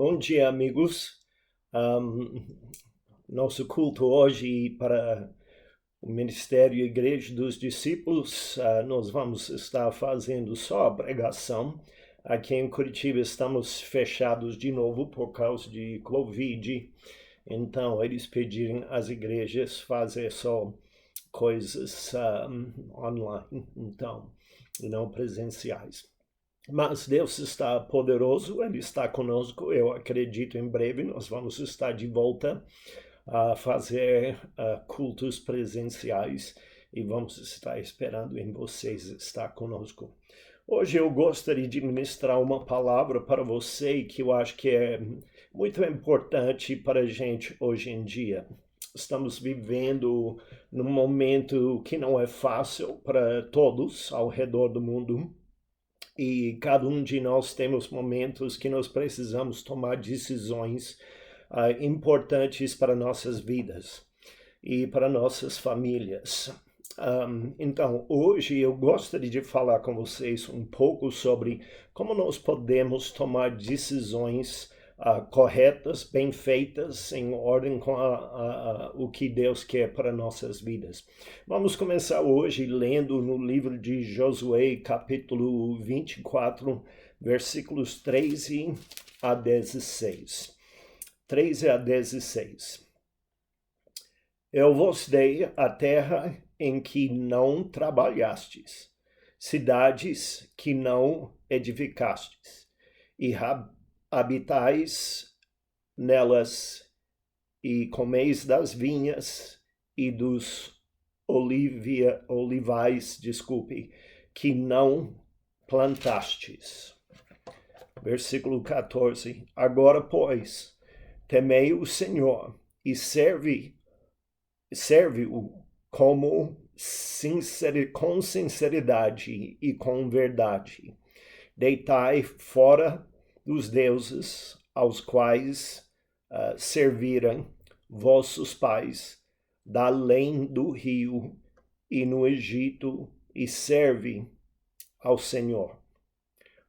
Bom dia, amigos. Ahm, Nosso culto hoje para o Ministério Igreja dos Discípulos, nós vamos estar fazendo só a pregação. Aqui em Curitiba estamos fechados de novo por causa de Covid. Então, eles pediram às igrejas fazer só coisas online, então, não presenciais. Mas Deus está poderoso, Ele está conosco. Eu acredito em breve nós vamos estar de volta a fazer cultos presenciais e vamos estar esperando em vocês estar conosco. Hoje eu gostaria de ministrar uma palavra para você que eu acho que é muito importante para a gente hoje em dia. Estamos vivendo num momento que não é fácil para todos ao redor do mundo. E cada um de nós temos momentos que nós precisamos tomar decisões importantes para nossas vidas e para nossas famílias. Então, hoje eu gostaria de falar com vocês um pouco sobre como nós podemos tomar decisões corretas, bem feitas, em ordem com o que Deus quer para nossas vidas. Vamos começar hoje lendo no livro de Josué, capítulo 24, versículos 13 a 16. 13 a 16. Eu vos dei a terra em que não trabalhastes, cidades que não edificastes, e habitais nelas, e comeis das vinhas e dos olivais, que não plantastes. Versículo 14. Agora, pois, temei o Senhor e serve-o com sinceridade e com verdade. Deitai fora dos deuses aos quais serviram vossos pais, da além do rio e no Egito, e serve ao Senhor.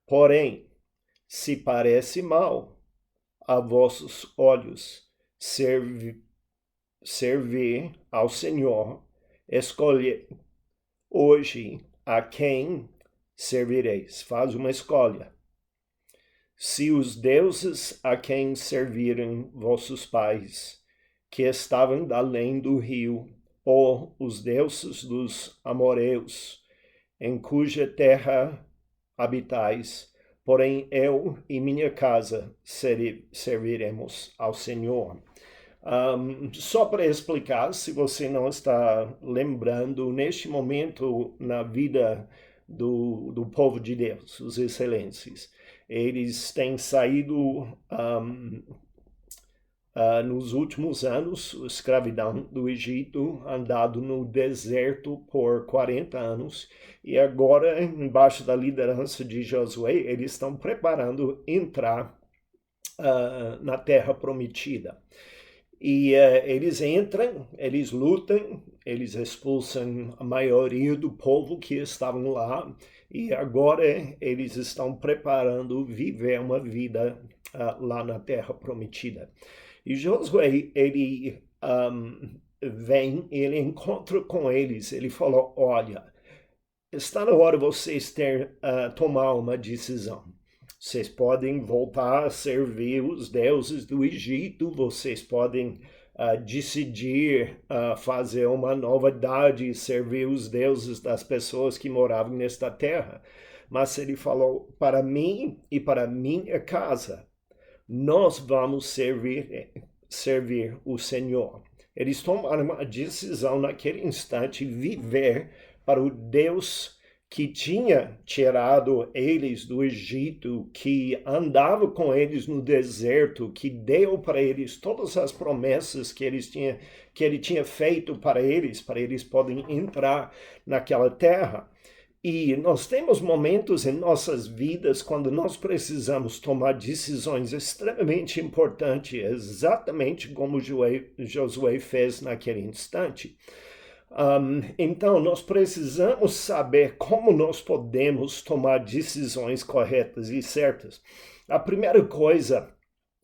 Porém, se parece mal a vossos olhos servir ao Senhor, escolhe hoje a quem servireis. Faz uma escolha. Se os deuses a quem serviram vossos pais, que estavam além do rio, ou os deuses dos amoreus, em cuja terra habitais, porém eu e minha casa serviremos ao Senhor. Só para explicar, se você não está lembrando, neste momento na vida do povo de Deus, os excelentes, eles têm saído nos últimos anos, a escravidão do Egito, andado no deserto por 40 anos, e agora, embaixo da liderança de Josué, eles estão preparando entrar na terra prometida. E eles entram, eles lutam, eles expulsam a maioria do povo que estavam lá, e agora eles estão preparando viver uma vida lá na terra prometida. E Josué, ele vem, ele encontra com eles, ele falou, olha, está na hora de vocês tomar uma decisão. Vocês podem voltar a servir os deuses do Egito, vocês podem decidir fazer uma novidade e servir os deuses das pessoas que moravam nesta terra. Mas ele falou, para mim e para minha casa, nós vamos servir o Senhor. Eles tomaram uma decisão naquele instante, viver para o Deus que tinha tirado eles do Egito, que andava com eles no deserto, que deu para eles todas as promessas que ele tinha feito para eles poderem entrar naquela terra. E nós temos momentos em nossas vidas quando nós precisamos tomar decisões extremamente importantes, exatamente como Josué fez naquele instante. Então, nós precisamos saber como nós podemos tomar decisões corretas e certas. A primeira coisa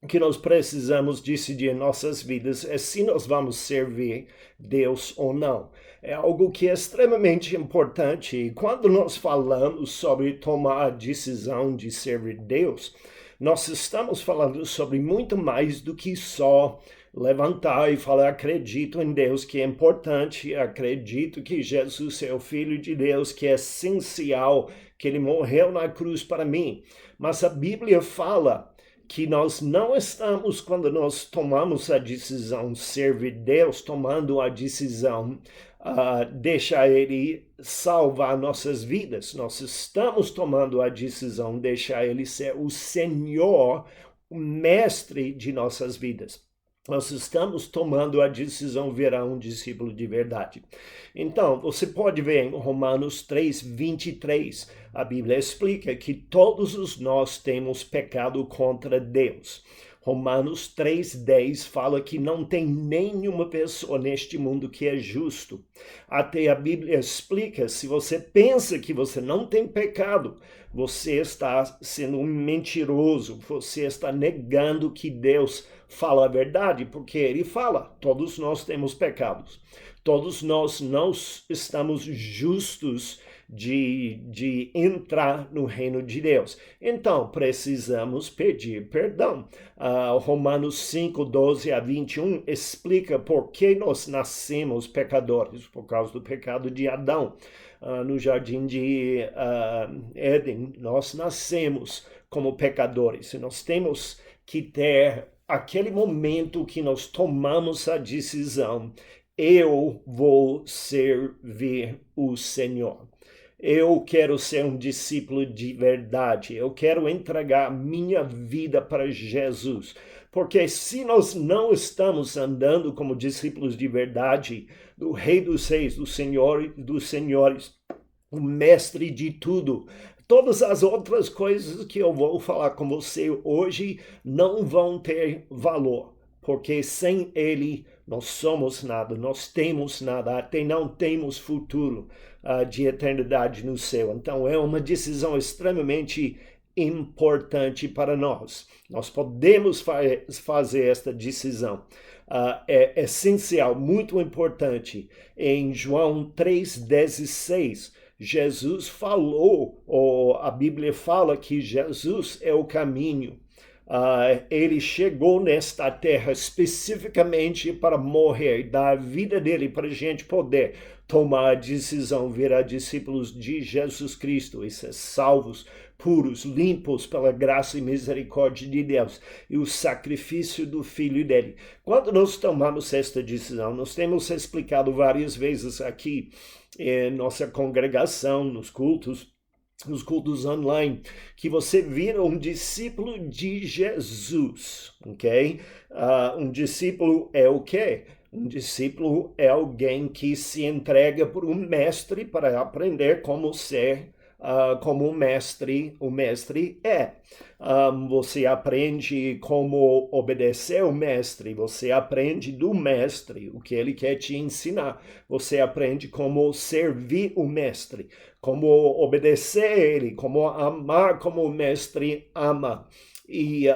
que nós precisamos decidir em nossas vidas é se nós vamos servir Deus ou não. É algo que é extremamente importante. E quando nós falamos sobre tomar a decisão de servir Deus, nós estamos falando sobre muito mais do que só levantar e falar: acredito em Deus, que é importante, acredito que Jesus é o Filho de Deus, que é essencial, que ele morreu na cruz para mim. Mas a Bíblia fala que nós não estamos, quando nós tomamos a decisão de servir Deus, tomando a decisão deixar Ele salvar nossas vidas. Nós estamos tomando a decisão de deixar Ele ser o Senhor, o mestre de nossas vidas. Nós estamos tomando a decisão de virar um discípulo de verdade. Então, você pode ver em Romanos 3:23, a Bíblia explica que todos nós temos pecado contra Deus. Romanos 3:10 fala que não tem nenhuma pessoa neste mundo que é justo. Até a Bíblia explica, se você pensa que você não tem pecado, você está sendo um mentiroso, você está negando que Deus fala a verdade, porque ele fala, todos nós temos pecados. Todos nós não estamos justos de entrar no reino de Deus. Então, precisamos pedir perdão. Romanos 5:12-21 explica por que nós nascemos pecadores, por causa do pecado de Adão. No jardim de Éden, nós nascemos como pecadores. E nós temos que ter aquele momento que nós tomamos a decisão: eu vou servir o Senhor. Eu quero ser um discípulo de verdade. Eu quero entregar minha vida para Jesus. Porque se nós não estamos andando como discípulos de verdade, do Rei dos Reis, do Senhor dos Senhores, o mestre de tudo, todas as outras coisas que eu vou falar com você hoje não vão ter valor. Porque sem ele nós somos nada, nós temos nada, até não temos futuro de eternidade no céu. Então é uma decisão extremamente importante para nós. Nós podemos fazer esta decisão. É essencial, muito importante. Em João 3:16, Jesus falou, ou a Bíblia fala que Jesus é o caminho. Ele chegou nesta terra especificamente para morrer, dar a vida dele para a gente poder tomar a decisão, virar discípulos de Jesus Cristo e ser salvos, puros, limpos pela graça e misericórdia de Deus e o sacrifício do Filho dele. Quando nós tomamos esta decisão, nós temos explicado várias vezes aqui em nossa congregação, nos cultos online, que você vira um discípulo de Jesus, ok? Um discípulo é o quê? Um discípulo é alguém que se entrega por um mestre para aprender como ser como o mestre é. Você aprende como obedecer o mestre, você aprende do mestre o que ele quer te ensinar, você aprende como servir o mestre, como obedecer ele, como amar como o mestre ama. E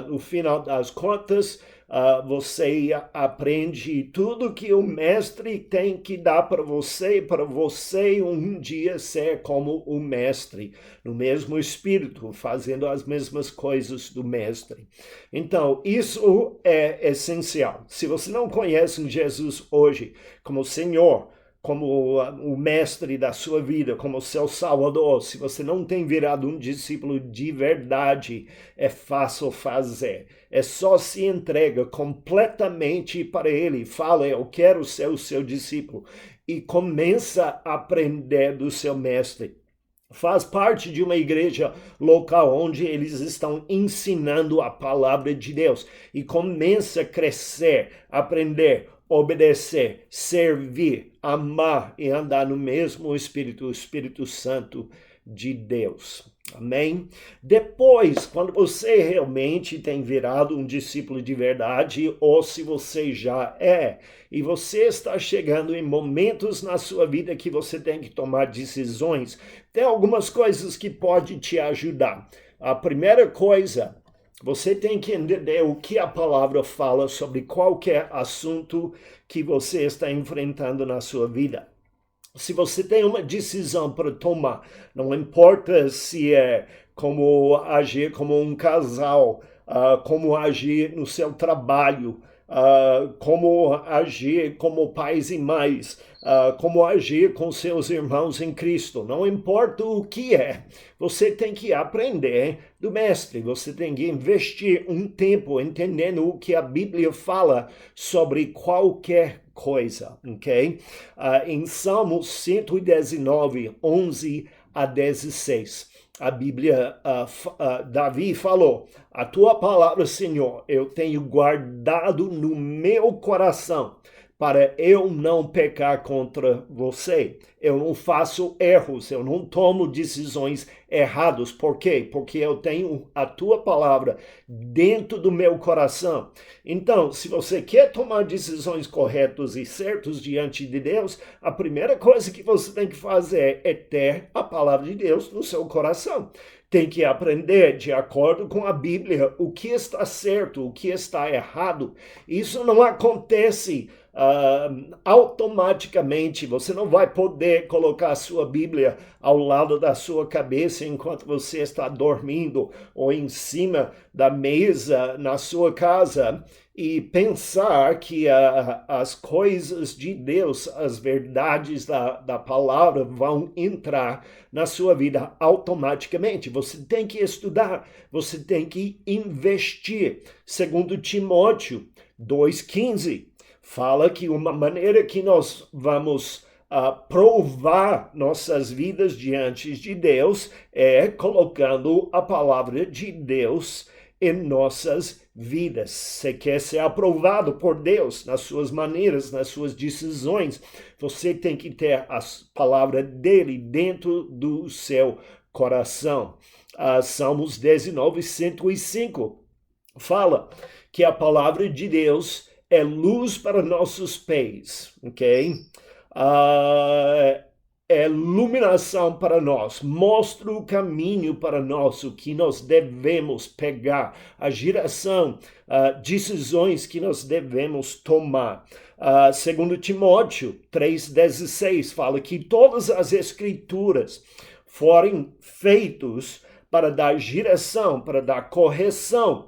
no final das contas, você aprende tudo que o mestre tem que dar para você um dia ser como o mestre, no mesmo espírito, fazendo as mesmas coisas do mestre. Então, isso é essencial. Se você não conhece Jesus hoje como Senhor, como o mestre da sua vida, como seu salvador, se você não tem virado um discípulo de verdade, é fácil fazer. É só se entrega completamente para ele. Fala, eu quero ser o seu discípulo. E começa a aprender do seu mestre. Faz parte de uma igreja local onde eles estão ensinando a palavra de Deus. E começa a crescer, aprender, obedecer, servir, amar e andar no mesmo Espírito, o Espírito Santo de Deus. Amém? Depois, quando você realmente tem virado um discípulo de verdade, ou se você já é, e você está chegando em momentos na sua vida que você tem que tomar decisões, tem algumas coisas que podem te ajudar. A primeira coisa Você tem que entender o que a palavra fala sobre qualquer assunto que você está enfrentando na sua vida. Se você tem uma decisão para tomar, não importa se é como agir como um casal, como agir no seu trabalho, como agir como pais e mães, como agir com seus irmãos em Cristo. Não importa o que é, você tem que aprender do mestre, você tem que investir um tempo entendendo o que a Bíblia fala sobre qualquer coisa, ok? Em Salmos 119, 11 a 16, a Bíblia, Davi falou: a tua palavra, Senhor, eu tenho guardado no meu coração, para eu não pecar contra você. Eu não faço erros, eu não tomo decisões erradas. Por quê? Porque eu tenho a tua palavra dentro do meu coração. Então, se você quer tomar decisões corretas e certas diante de Deus, a primeira coisa que você tem que fazer é ter a palavra de Deus no seu coração. Tem que aprender, de acordo com a Bíblia, o que está certo, o que está errado. Isso não acontece automaticamente. Você não vai poder colocar a sua Bíblia ao lado da sua cabeça enquanto você está dormindo ou em cima da mesa na sua casa e pensar que as coisas de Deus, as verdades da palavra vão entrar na sua vida automaticamente. Você tem que estudar, você tem que investir. Segundo Timóteo 2,15, fala que uma maneira que nós vamos provar nossas vidas diante de Deus é colocando a palavra de Deus em nossas vidas. Você quer ser aprovado por Deus nas suas maneiras, nas suas decisões, você tem que ter a palavra dele dentro do seu coração. Salmos 19, 105 fala que a palavra de Deus é luz para nossos pés, ok? É iluminação para nós, mostra o caminho para nós, o que nós devemos pegar, a direção, decisões que nós devemos tomar. Segundo Timóteo 3,16 fala que todas as escrituras foram feitas para dar direção, para dar correção,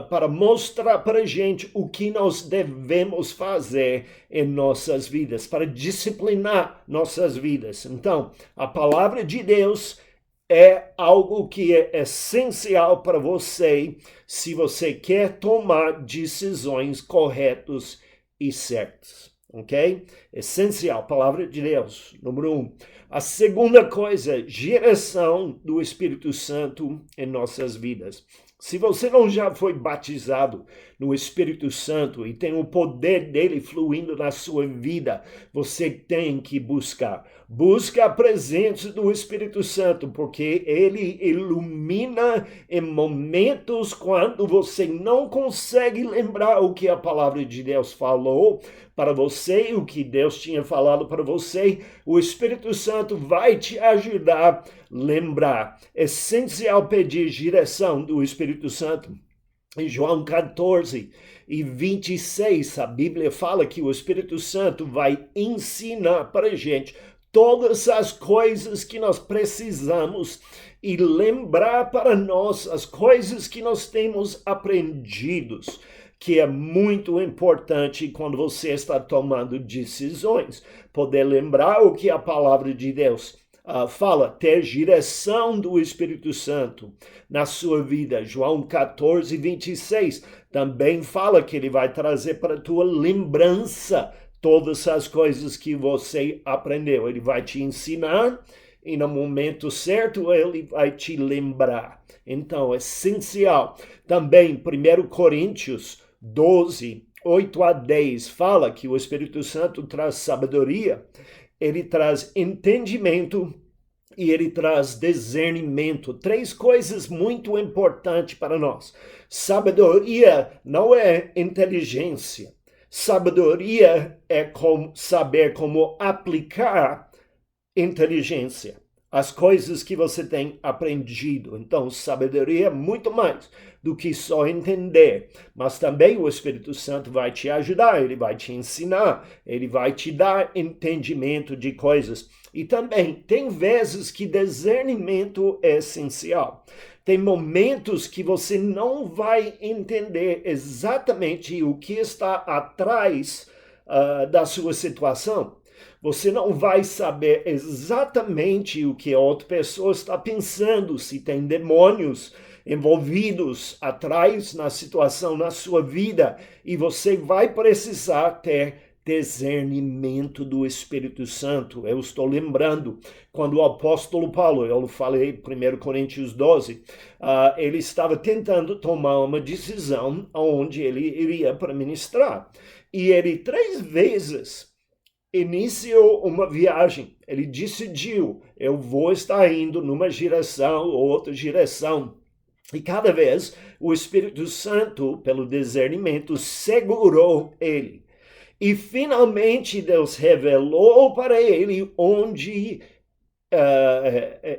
para mostrar para a gente o que nós devemos fazer em nossas vidas, para disciplinar nossas vidas. Então, a palavra de Deus é algo que é essencial para você se você quer tomar decisões corretas e certas, ok? Essencial, palavra de Deus, número 1. A segunda coisa, direção do Espírito Santo em nossas vidas. Se você não já foi batizado no Espírito Santo e tem o poder dele fluindo na sua vida, você tem que buscar. Busca a presença do Espírito Santo, porque ele ilumina em momentos quando você não consegue lembrar o que a palavra de Deus falou para você, o que Deus tinha falado para você. O Espírito Santo vai te ajudar a lembrar. É essencial pedir direção do Espírito Santo. Em João 14 e 26, a Bíblia fala que o Espírito Santo vai ensinar para a gente todas as coisas que nós precisamos e lembrar para nós as coisas que nós temos aprendidos, que é muito importante quando você está tomando decisões. Poder lembrar o que a palavra de Deus fala, ter direção do Espírito Santo na sua vida. João 14, 26 também fala que ele vai trazer para a tua lembrança todas as coisas que você aprendeu. Ele vai te ensinar e no momento certo ele vai te lembrar. Então, é essencial. Também, 1 Coríntios 12, 8 a 10, fala que o Espírito Santo traz sabedoria, ele traz entendimento e ele traz discernimento. 3 coisas muito importantes para nós. Sabedoria não é inteligência. Sabedoria é saber como aplicar inteligência. as coisas que você tem aprendido. Então, sabedoria é muito mais do que só entender, mas também o Espírito Santo vai te ajudar, ele vai te ensinar, ele vai te dar entendimento de coisas. E também tem vezes que discernimento é essencial. Tem momentos que você não vai entender exatamente o que está atrás da sua situação. Você não vai saber exatamente o que a outra pessoa está pensando, se tem demônios envolvidos atrás na situação na sua vida, e você vai precisar ter discernimento do Espírito Santo. Eu estou lembrando quando o apóstolo Paulo, eu falei em 1 Coríntios 12, ele estava tentando tomar uma decisão onde ele iria para ministrar. E ele 3 vezes iniciou uma viagem. Ele decidiu, eu vou estar indo numa direção ou outra direção. E cada vez o Espírito Santo, pelo discernimento, segurou ele. E finalmente Deus revelou para ele onde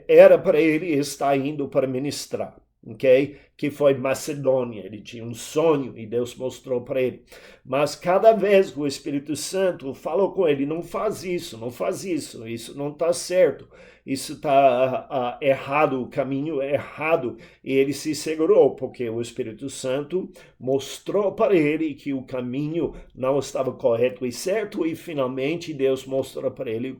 era para ele estar indo para ministrar, ok? Que foi Macedônia. Ele tinha um sonho e Deus mostrou para ele. Mas cada vez que o Espírito Santo falou com ele, não faz isso, não faz isso, isso não está certo, isso está errado, o caminho é errado. E ele se segurou, porque o Espírito Santo mostrou para ele que o caminho não estava correto e certo, e finalmente Deus mostrou para ele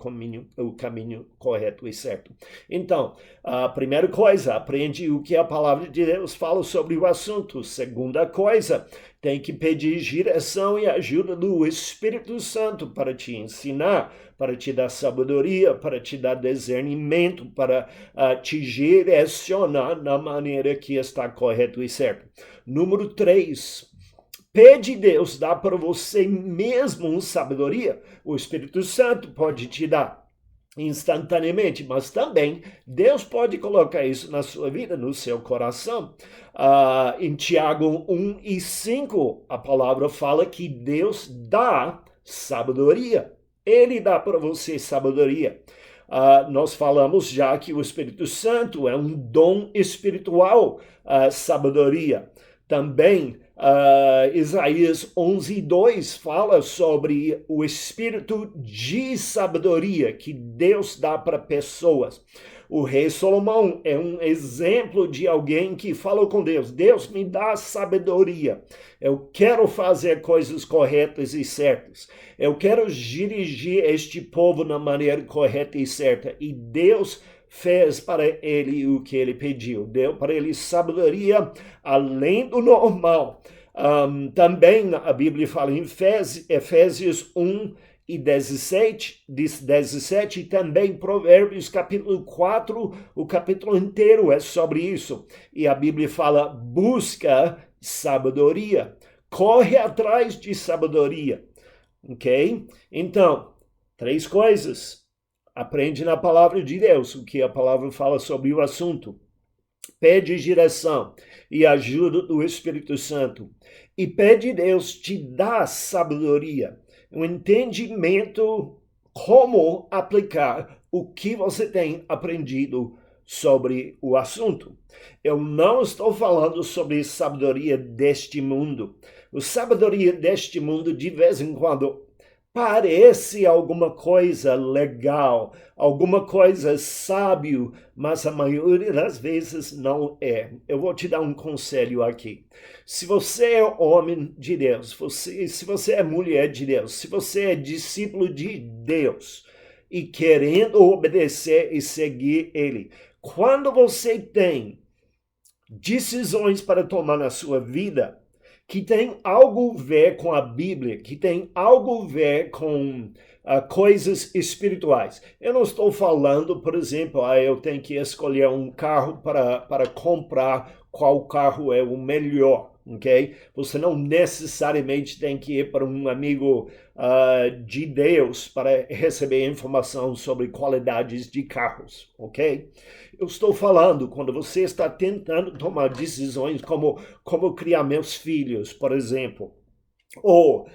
o caminho correto e certo. Então, a primeira coisa, aprende o que a palavra de Deus fala sobre o assunto. Segunda coisa, tem que pedir direção e ajuda do Espírito Santo para te ensinar, para te dar sabedoria, para te dar discernimento, para te direcionar na maneira que está correto e certo. Número 3, pede Deus dar para você mesmo sabedoria. O Espírito Santo pode te dar instantaneamente, mas também Deus pode colocar isso na sua vida, no seu coração. Em Tiago 1:5, a palavra fala que Deus dá sabedoria. Ele dá para você sabedoria. Nós falamos já que o Espírito Santo é um dom espiritual, sabedoria. Também Isaías 11:2 fala sobre o espírito de sabedoria que Deus dá para pessoas. O rei Salomão é um exemplo de alguém que falou com Deus: Deus, me dá sabedoria. Eu quero fazer coisas corretas e certas. Eu quero dirigir este povo na maneira correta e certa. E Deus fez para ele o que ele pediu. Deu para ele sabedoria além do normal. Também a Bíblia fala em Efésios 1:17, e também Provérbios capítulo 4, o capítulo inteiro é sobre isso. E a Bíblia fala, busca sabedoria, corre atrás de sabedoria, ok? Então, 3 coisas. Aprende na palavra de Deus o que a palavra fala sobre o assunto. Pede direção e ajuda do Espírito Santo. E pede Deus te dar sabedoria, um entendimento como aplicar o que você tem aprendido sobre o assunto. Eu não estou falando sobre sabedoria deste mundo. A sabedoria deste mundo, de vez em quando, parece alguma coisa legal, alguma coisa sábio, mas a maioria das vezes não é. Eu vou te dar um conselho aqui. Se você é homem de Deus, se você é mulher de Deus, se você é discípulo de Deus e querendo obedecer e seguir Ele, quando você tem decisões para tomar na sua vida, que tem algo a ver com a Bíblia, que tem algo a ver com coisas espirituais. Eu não estou falando, por exemplo, eu tenho que escolher um carro para comprar qual carro é o melhor, ok? Você não necessariamente tem que ir para um amigo de Deus para receber informação sobre qualidades de carros, ok? Eu estou falando quando você está tentando tomar decisões como criar meus filhos, por exemplo. Ou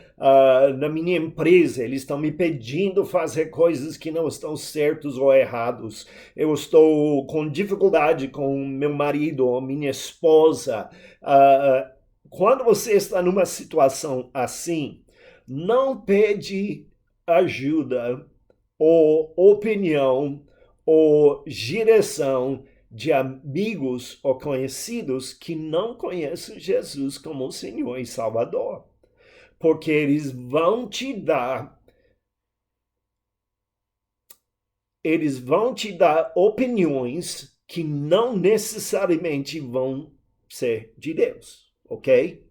na minha empresa, eles estão me pedindo fazer coisas que não estão certos ou errados. Eu estou com dificuldade com meu marido ou minha esposa. Quando você está numa situação assim, não pede ajuda ou opinião ou direção de amigos ou conhecidos que não conhecem Jesus como Senhor e Salvador, porque eles vão te dar opiniões que não necessariamente vão ser de Deus, ok?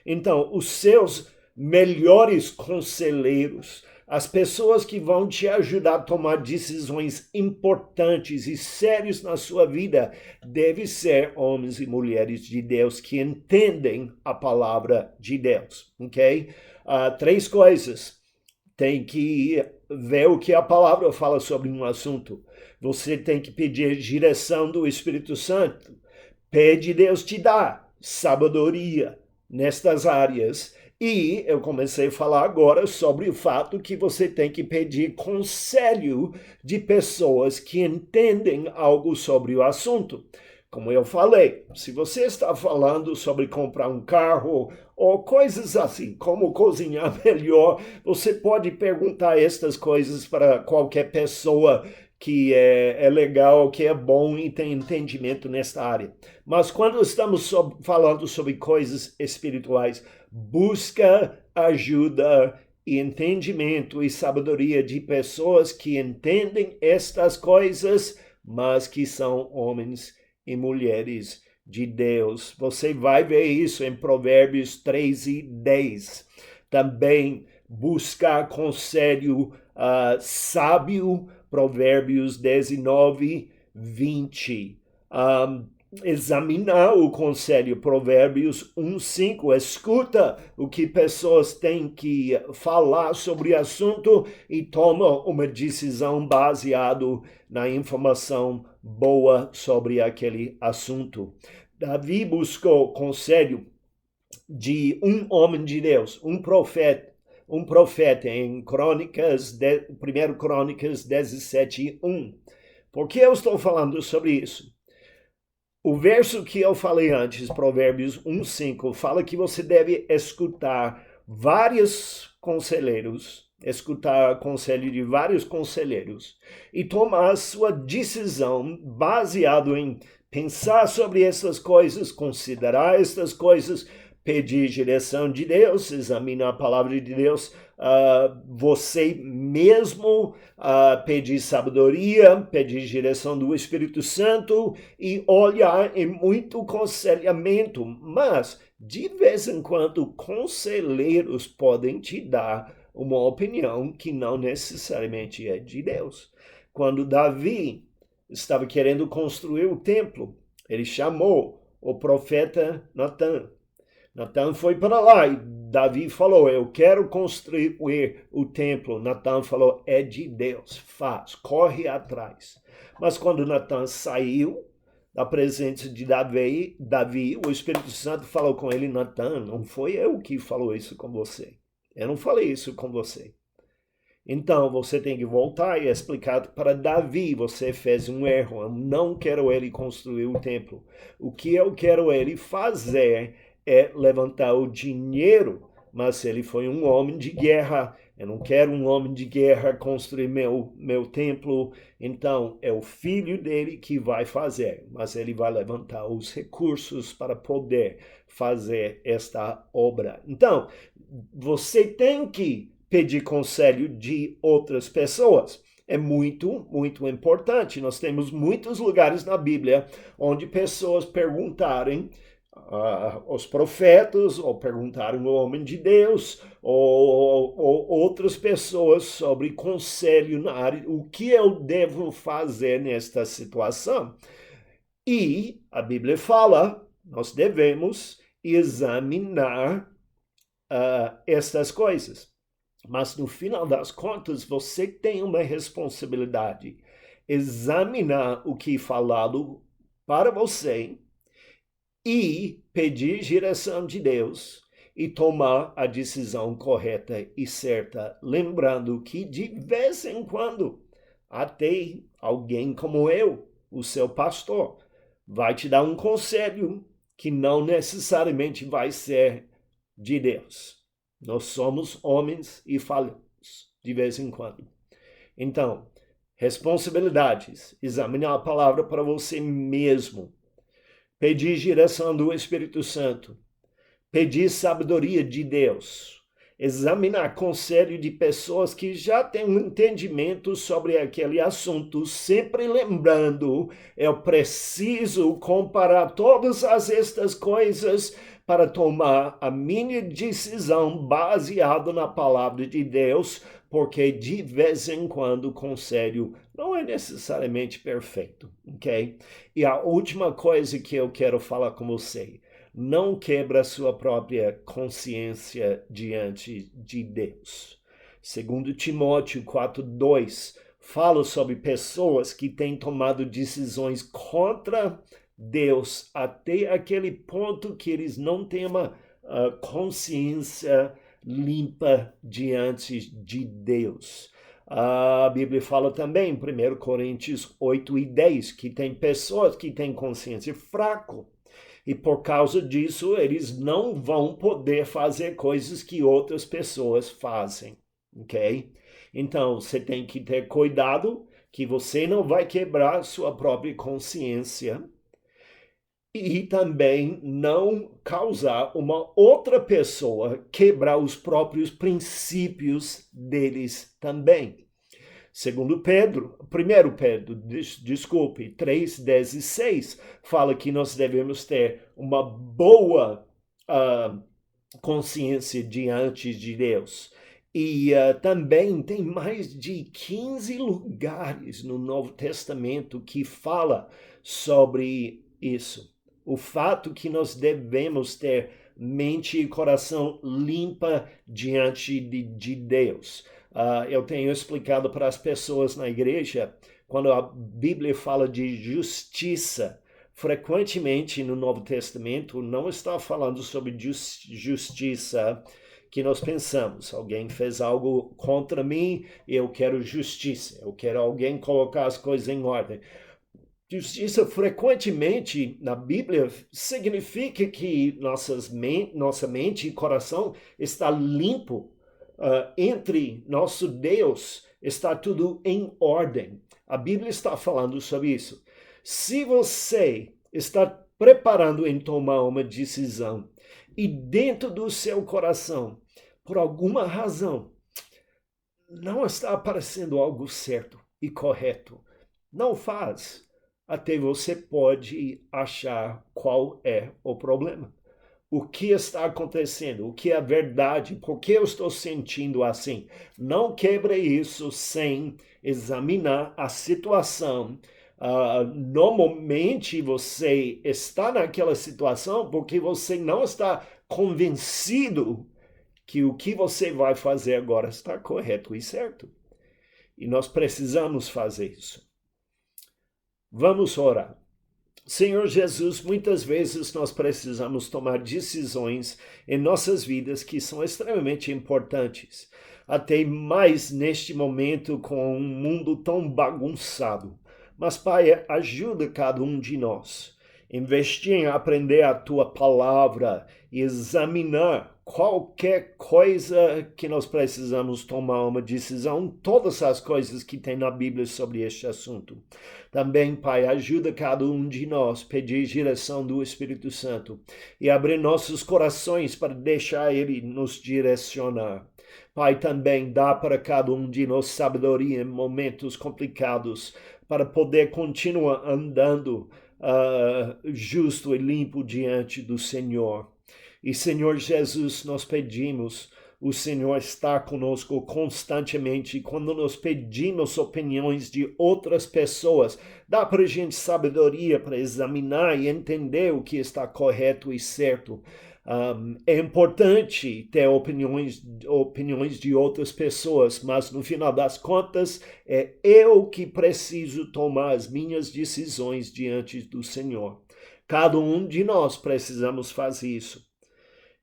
Então, os seus melhores conselheiros, as pessoas que vão te ajudar a tomar decisões importantes e sérias na sua vida, devem ser homens e mulheres de Deus que entendem a palavra de Deus, ok? Três coisas. Tem que ver o que a palavra fala sobre um assunto. Você tem que pedir direção do Espírito Santo. Pede, Deus te dá sabedoria nestas áreas. E eu comecei a falar agora sobre o fato que você tem que pedir conselho de pessoas que entendem algo sobre o assunto. Como eu falei, se você está falando sobre comprar um carro ou coisas assim, como cozinhar melhor, você pode perguntar estas coisas para qualquer pessoa que é legal, que é bom e tem entendimento nesta área. Mas quando estamos falando sobre coisas espirituais, busca ajuda e entendimento e sabedoria de pessoas que entendem estas coisas, mas que são homens e mulheres de Deus. Você vai ver isso em Provérbios 3:10. Também buscar conselho sábio, Provérbios 19:20. Examinar o conselho, Provérbios 1:5. Escuta o que pessoas têm que falar sobre o assunto e toma uma decisão baseado na informação boa sobre aquele assunto. Davi buscou conselho de um homem de Deus, um profeta em Crônicas, 1 Crônicas 17:1. Por que eu estou falando sobre isso? O verso que eu falei antes, Provérbios 1:5, fala que você deve escutar escutar conselho de vários conselheiros e tomar a sua decisão baseado em pensar sobre essas coisas, considerar essas coisas, pedir direção de Deus, examinar a palavra de Deus, você mesmo pedir sabedoria, pedir direção do Espírito Santo e olhar em muito conselhamento. Mas, de vez em quando, conselheiros podem te dar uma opinião que não necessariamente é de Deus. Quando Davi estava querendo construir o templo, ele chamou o profeta Natan. Natan foi para lá e Davi falou, eu quero construir o templo. Natan falou, é de Deus, faz, corre atrás. Mas quando Natan saiu da presença de Davi, o Espírito Santo falou com ele, Natan, não foi eu que falou isso com você. Eu não falei isso com você. Então você tem que voltar e explicar para Davi, você fez um erro, eu não quero ele construir o templo. O que eu quero ele fazer é levantar o dinheiro, mas ele foi um homem de guerra, eu não quero um homem de guerra construir meu templo, então é o filho dele que vai fazer, mas ele vai levantar os recursos para poder fazer esta obra. Então, você tem que pedir conselho de outras pessoas. É muito, muito importante. Nós temos muitos lugares na Bíblia onde pessoas perguntarem aos profetas, ou perguntaram ao homem de Deus, ou outras pessoas sobre conselho na área, o que eu devo fazer nesta situação. E a Bíblia fala, nós devemos examinar estas coisas. Mas no final das contas, você tem uma responsabilidade. Examinar o que é falado para você e pedir direção de Deus e tomar a decisão correta e certa, lembrando que de vez em quando, até alguém como eu, o seu pastor, vai te dar um conselho que não necessariamente vai ser de Deus. Nós somos homens e falhamos de vez em quando. Então, responsabilidades, examinar a palavra para você mesmo, pedir direção do Espírito Santo, pedir sabedoria de Deus, examinar conselho de pessoas que já têm um entendimento sobre aquele assunto, sempre lembrando, eu preciso comparar todas estas coisas para tomar a minha decisão baseada na palavra de Deus, porque de vez em quando o conselho não é necessariamente perfeito, ok? E a última coisa que eu quero falar com você, não quebra sua própria consciência diante de Deus. Segundo Timóteo 4:2, fala sobre pessoas que têm tomado decisões contra Deus até aquele ponto que eles não têm uma consciência limpa diante de Deus. A Bíblia fala também em 1 Coríntios 8:10 que tem pessoas que têm consciência fraca. E por causa disso, eles não vão poder fazer coisas que outras pessoas fazem, ok? Então, você tem que ter cuidado que você não vai quebrar sua própria consciência e também não causar uma outra pessoa quebrar os próprios princípios deles também. Segundo Pedro, 1 Pedro, desculpe, 3, 10 e 6, fala que nós devemos ter uma boa consciência diante de Deus. E também tem mais de 15 lugares no Novo Testamento que fala sobre isso. O fato que nós devemos ter mente e coração limpa diante de Deus. Eu tenho explicado para as pessoas na igreja, quando a Bíblia fala de justiça, frequentemente no Novo Testamento não está falando sobre justiça que nós pensamos. Alguém fez algo contra mim, eu quero justiça, eu quero alguém colocar as coisas em ordem. Justiça frequentemente na Bíblia significa que nossa mente e coração está limpo. Entre nosso Deus está tudo em ordem. A Bíblia está falando sobre isso. Se você está preparando em tomar uma decisão e dentro do seu coração, por alguma razão, não está aparecendo algo certo e correto, não faz. Até você pode achar qual é o problema. O que está acontecendo? O que é a verdade? Por que eu estou sentindo assim? Não quebre isso sem examinar a situação. Normalmente você está naquela situação porque você não está convencido que o que você vai fazer agora está correto e certo. E nós precisamos fazer isso. Vamos orar. Senhor Jesus, muitas vezes nós precisamos tomar decisões em nossas vidas que são extremamente importantes, até mais neste momento com um mundo tão bagunçado. Mas, Pai, ajuda cada um de nós. Investir em aprender a Tua palavra e examinar qualquer coisa que nós precisamos tomar uma decisão, todas as coisas que tem na Bíblia sobre este assunto. Também, Pai, ajuda cada um de nós a pedir direção do Espírito Santo e abrir nossos corações para deixar Ele nos direcionar. Pai, também dá para cada um de nós sabedoria em momentos complicados para poder continuar andando justo e limpo diante do Senhor. E, Senhor Jesus, nós pedimos, o Senhor está conosco constantemente. Quando nós pedimos opiniões de outras pessoas, dá para a gente sabedoria para examinar e entender o que está correto e certo. É importante ter opiniões de outras pessoas, mas no final das contas, é eu que preciso tomar as minhas decisões diante do Senhor. Cada um de nós precisamos fazer isso.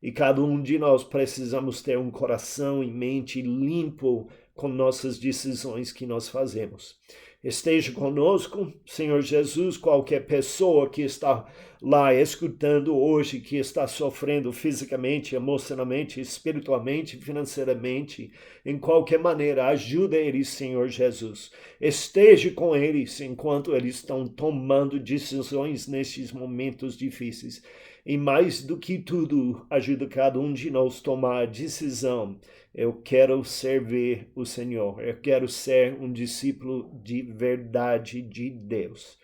E cada um de nós precisamos ter um coração e mente limpo com nossas decisões que nós fazemos. Esteja conosco, Senhor Jesus, qualquer pessoa que está lá escutando hoje, que está sofrendo fisicamente, emocionalmente, espiritualmente, financeiramente, em qualquer maneira, ajuda eles, Senhor Jesus. Esteja com eles enquanto eles estão tomando decisões nesses momentos difíceis. E mais do que tudo, ajuda cada um de nós a tomar a decisão. Eu quero servir o Senhor. Eu quero ser um discípulo de verdade de Deus.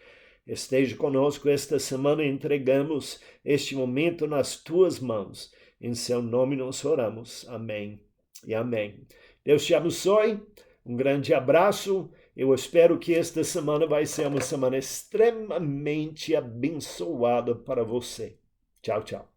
Esteja conosco esta semana. Entregamos este momento nas tuas mãos. Em seu nome nós oramos. Amém e amém. Deus te abençoe. Um grande abraço. Eu espero que esta semana vai ser uma semana extremamente abençoada para você. Tchau, tchau.